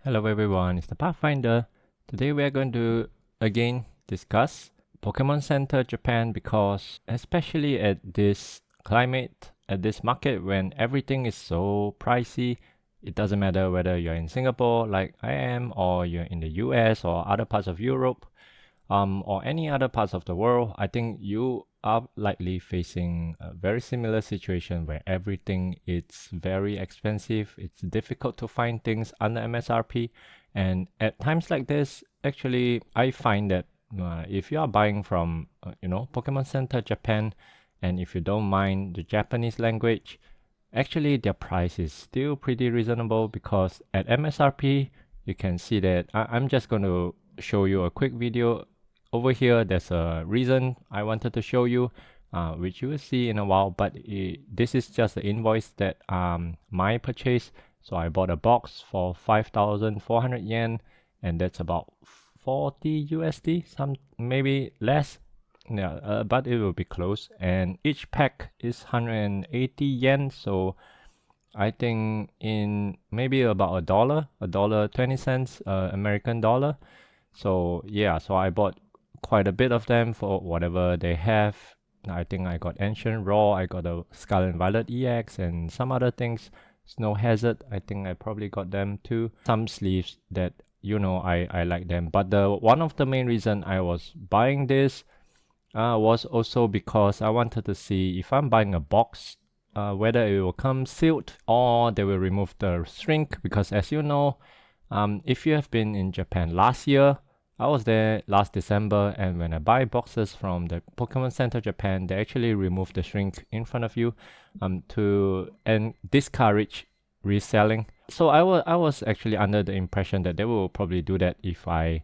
Hello everyone, it's the Pathfinder. Today we are going to again discuss Pokemon Center Japan because especially at this climate, at this market when everything is so pricey, it doesn't matter whether you're in Singapore like I am or you're in the US or other parts of Europe or any other parts of the world, I think you are likely facing a very similar situation where everything is very expensive. It's difficult to find things under MSRP. And at times like this, actually, I find that if you are buying from, Pokemon Center Japan, and if you don't mind the Japanese language, actually their price is still pretty reasonable because at MSRP, you can see that I'm just going to show you a quick video over here. There's a reason I wanted to show you, which you will see in a while, but this is just the invoice that my purchase. So I bought a box for 5,400 yen, and that's about 40 USD, some maybe less. Yeah, but it will be close. And each pack is 180 yen, so I think in maybe about a dollar 20 cents, American dollar. So yeah, so I bought quite a bit of them for whatever they have. I think I got Ancient Raw, I got a Scarlet and Violet EX, and some other things. Snow Hazard, I think I probably got them too. Some sleeves that I like them. But the one of the main reason I was buying this was also because I wanted to see if I'm buying a box, whether it will come sealed or they will remove the shrink. Because as you know, if you have been in Japan last year, I was there last December, and when I buy boxes from the Pokemon Center Japan, they actually remove the shrink in front of you to discourage reselling. So I was actually under the impression that they will probably do that if I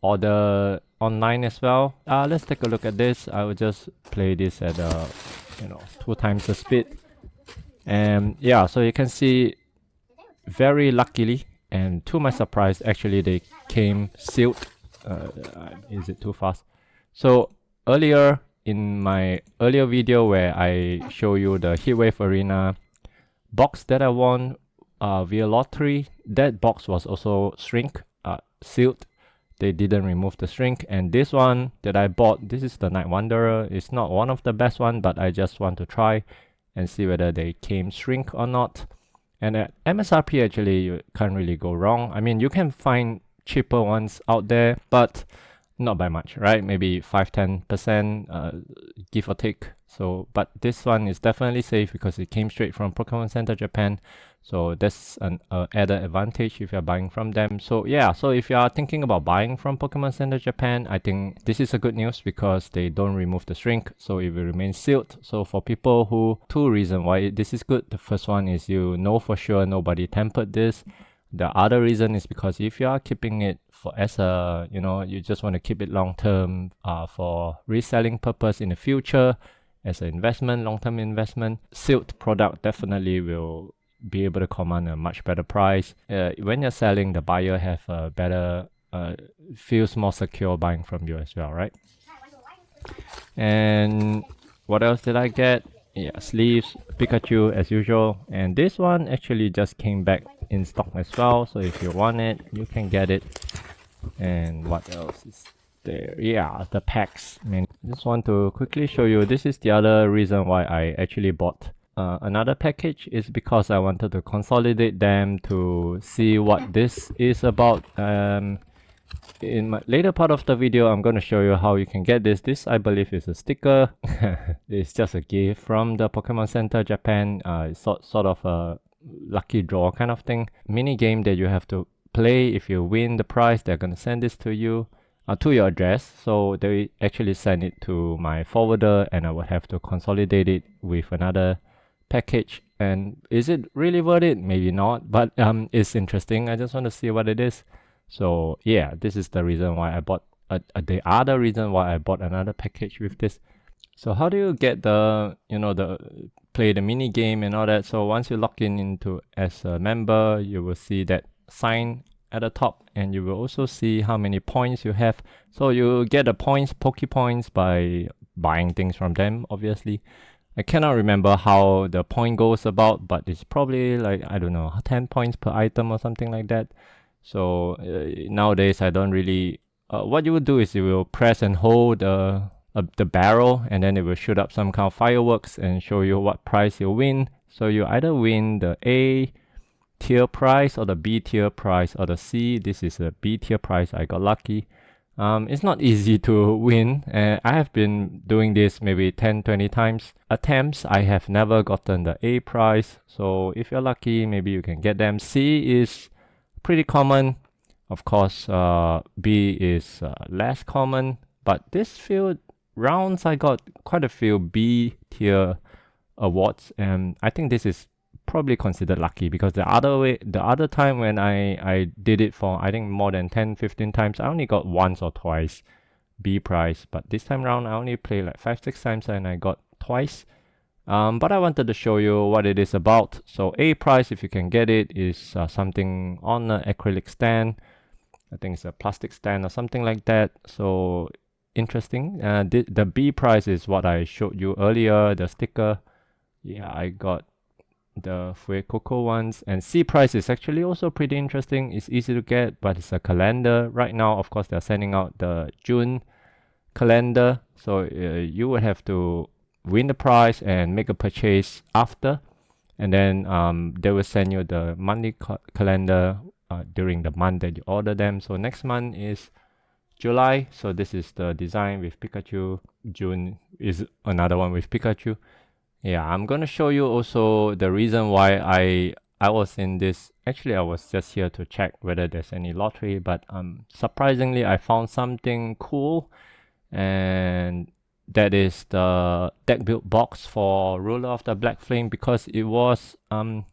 order online as well. Let's take a look at this. I will just play this at 2 times the speed. And yeah, so you can see very luckily and to my surprise, actually they came sealed. Is it too fast? So earlier in my earlier video where I show you the Heatwave Arena box that I won via lottery, that box was also shrink sealed. They didn't remove the shrink. And this one that I bought, this is the Night Wanderer. It's not one of the best one, but I just want to try and see whether they came shrink or not. And at MSRP, actually, you can't really go wrong. I mean, you can find cheaper ones out there, but not by much, right? Maybe 5-10%, give or take. So, but this one is definitely safe because it came straight from Pokemon Center Japan. So that's an added advantage if you're buying from them. So yeah, so if you are thinking about buying from Pokemon Center Japan, I think this is a good news because they don't remove the shrink, so it will remain sealed. So for people who, two reasons why this is good. The first one is you know for sure nobody tampered this. The other reason is because if you are keeping it for as a, you just want to keep it long term for reselling purpose in the future as an investment, long-term investment, sealed product definitely will be able to command a much better price. When you're selling, the buyer have a better, feels more secure buying from you as well, right? And what else did I get? Yeah, sleeves, Pikachu as usual. And this one actually just came back in stock as well. So if you want it, you can get it. And what else is there? Yeah, the packs. I mean, just want to quickly show you. This is the other reason why I actually bought another package, is because I wanted to consolidate them to see what this is about. In my later part of the video, I'm going to show you how you can get this. This, I believe, is a sticker. It's just a gift from the Pokemon Center Japan. It's sort of a lucky draw kind of thing. Mini game that you have to play. If you win the prize, they're going to send this to you, to your address. So they actually send it to my forwarder, and I would have to consolidate it with another package. And is it really worth it? Maybe not, but it's interesting. I just want to see what it is. So yeah, this is the reason why I bought the other reason why I bought another package with this. So how do you get the play the mini game and all that? So once you log in into as a member, you will see that sign at the top, and you will also see how many points you have. So you get the points, Poke Points, by buying things from them, obviously. I cannot remember how the point goes about, but it's probably like, I don't know, 10 points per item or something like that. So nowadays I don't really. What you would do is you will press and hold the barrel, and then it will shoot up some kind of fireworks and show you what price you win. So you either win the A tier price or the B tier price or the C. This is a B tier price. I got lucky. It's not easy to win. I have been doing this maybe 10, 20 times. Attempts, I have never gotten the A prize. So if you're lucky, maybe you can get them. C is pretty common. Of course, B is less common. But this few rounds, I got quite a few B tier awards. And I think this is probably considered lucky, because the other time when I did it for I think more than 10 15 times, I only got once or twice B prize. But this time around I only played like 5 6 times and I got twice. But I wanted to show you what it is about. So A prize, if you can get it, is something on an acrylic stand. I think it's a plastic stand or something like that. So interesting. The B prize is what I showed you earlier, the sticker. Yeah, I got the Fuecoco ones. And C prize is actually also pretty interesting. It's easy to get, but it's a calendar. Right now, of course, they're sending out the June calendar. So you would have to win the prize and make a purchase after. And then they will send you the monthly calendar during the month that you order them. So next month is July. So this is the design with Pikachu. June is another one with Pikachu. Yeah, I'm gonna show you also the reason why I was in this. Actually, I was just here to check whether there's any lottery, but surprisingly, I found something cool, and that is the deck build box for Ruler of the Black Flame, because it was out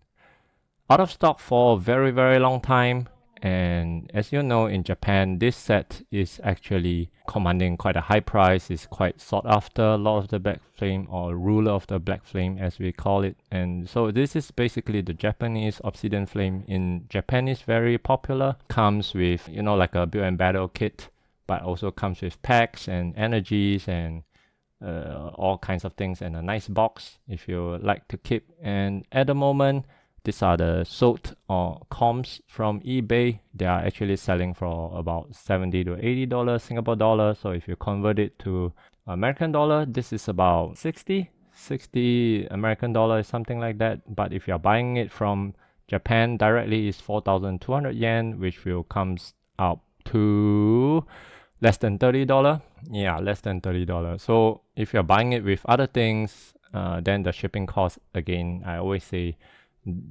of stock for a very, very long time. And as you know, in Japan, this set is actually commanding quite a high price. It's quite sought after, Lord of the Black Flame, or Ruler of the Black Flame as we call it. And so this is basically the Japanese Obsidian Flame. In Japan, is very popular. Comes with, you know, like a build and battle kit, but also comes with packs and energies and all kinds of things, and a nice box if you like to keep. And at the moment, these are the sold or comps from eBay. They are actually selling for about $70 to $80 Singapore dollar. So if you convert it to American dollar, this is about 60 American dollars, something like that. But if you're buying it from Japan directly, it's 4,200 yen, which will comes out to less than $30. Yeah, less than $30. So if you're buying it with other things, then the shipping cost, again, I always say,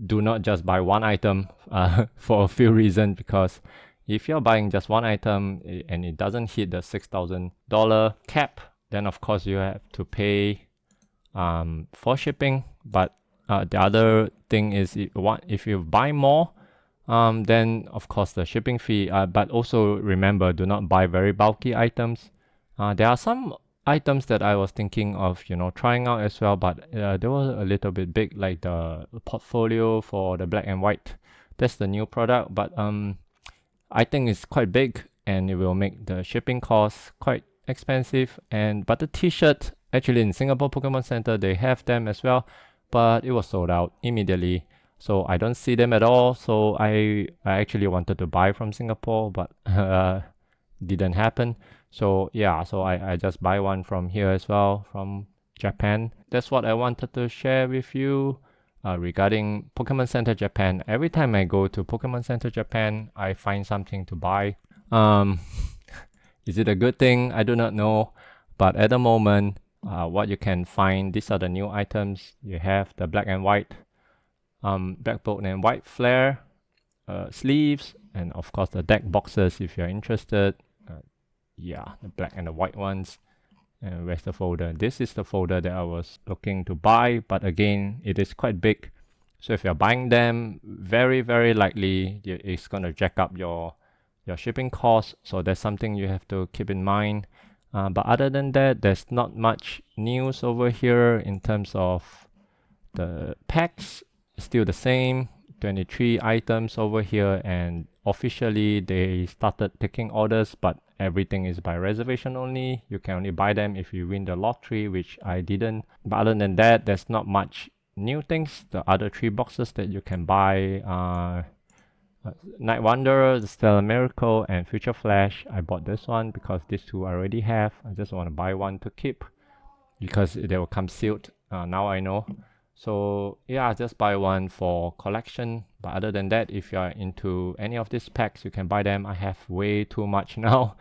do not just buy one item for a few reasons, because if you're buying just one item and it doesn't hit the $6,000 cap, then of course you have to pay for shipping. But the other thing is, if you buy more, then of course the shipping fee. But also remember, do not buy very bulky items. There are some items that I was thinking of, trying out as well, but they were a little bit big, like the portfolio for the black and white. That's the new product, but I think it's quite big and it will make the shipping costs quite expensive. But the t-shirt, actually in Singapore Pokemon Center, they have them as well, but it was sold out immediately. So I don't see them at all. So I actually wanted to buy from Singapore, but didn't happen. So yeah, so I just buy one from here as well, from Japan. That's what I wanted to share with you regarding Pokemon Center Japan. Every time I go to Pokemon Center Japan, I find something to buy. Is it a good thing? I do not know. But at the moment, what you can find, these are the new items. You have the black and white, black bolt and white flare sleeves, and of course the deck boxes if you're interested. Yeah, the black and the white ones. And where's the folder? This is the folder that I was looking to buy, but again, it is quite big. So if you're buying them, very, very likely it's going to jack up your shipping costs. So that's something you have to keep in mind. But other than that, there's not much news over here in terms of the packs. Still the same, 23 items over here, and officially they started taking orders, but everything is by reservation only. You can only buy them if you win the lottery, which I didn't. But other than that, there's not much new things. The other 3 boxes that you can buy are Night Wanderer, the Stellar Miracle, and Future Flash. I bought this one because these two I already have. I just want to buy one to keep because they will come sealed. Now I know. So yeah, just buy one for collection. But other than that, if you are into any of these packs, you can buy them. I have way too much now.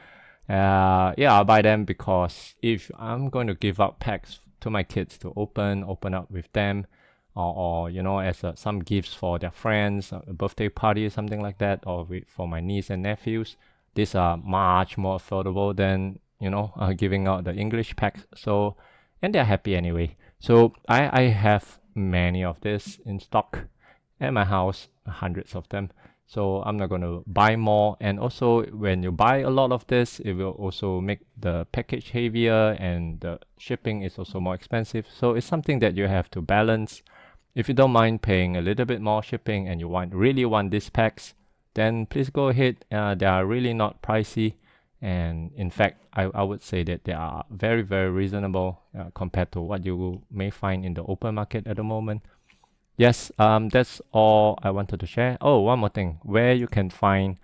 Yeah, I'll buy them because if I'm going to give out packs to my kids to open up with them, or you know, as some gifts for their friends, a birthday party, something like that, or for my niece and nephews, these are much more affordable than giving out the English packs. So, and they're happy anyway. So I have many of this in stock at my house, hundreds of them. So I'm not going to buy more. And also, when you buy a lot of this, it will also make the package heavier and the shipping is also more expensive. So it's something that you have to balance. If you don't mind paying a little bit more shipping and you really want these packs, then please go ahead. They are really not pricey. And in fact, I would say that they are very, very reasonable compared to what you may find in the open market at the moment. Yes, that's all I wanted to share. Oh, one more thing, where you can find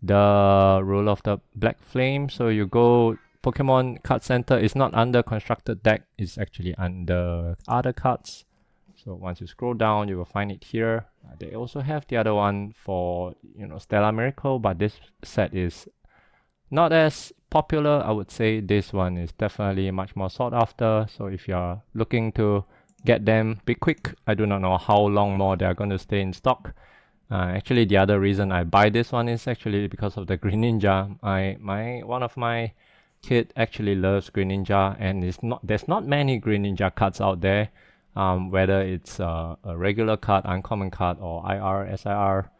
the Rule of the Black Flame. So you go Pokemon Card Center. It's not under constructed deck. It's actually under other cards. So once you scroll down, you will find it here. They also have the other one for Stellar Miracle, but this set is not as popular. I would say this one is definitely much more sought after. So if you're looking to get them, be quick. I do not know how long more they are going to stay in stock. Actually, the other reason I buy this one is actually because of the Green Ninja. One of my kid actually loves Green Ninja, and there's not many Green Ninja cards out there. Whether it's a regular card, uncommon card, or IR, SIR,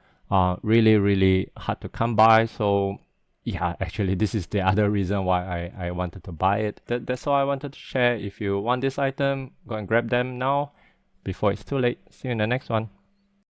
really, really hard to come by. So yeah, actually, this is the other reason why I wanted to buy it. That's all I wanted to share. If you want this item, go and grab them now before it's too late. See you in the next one.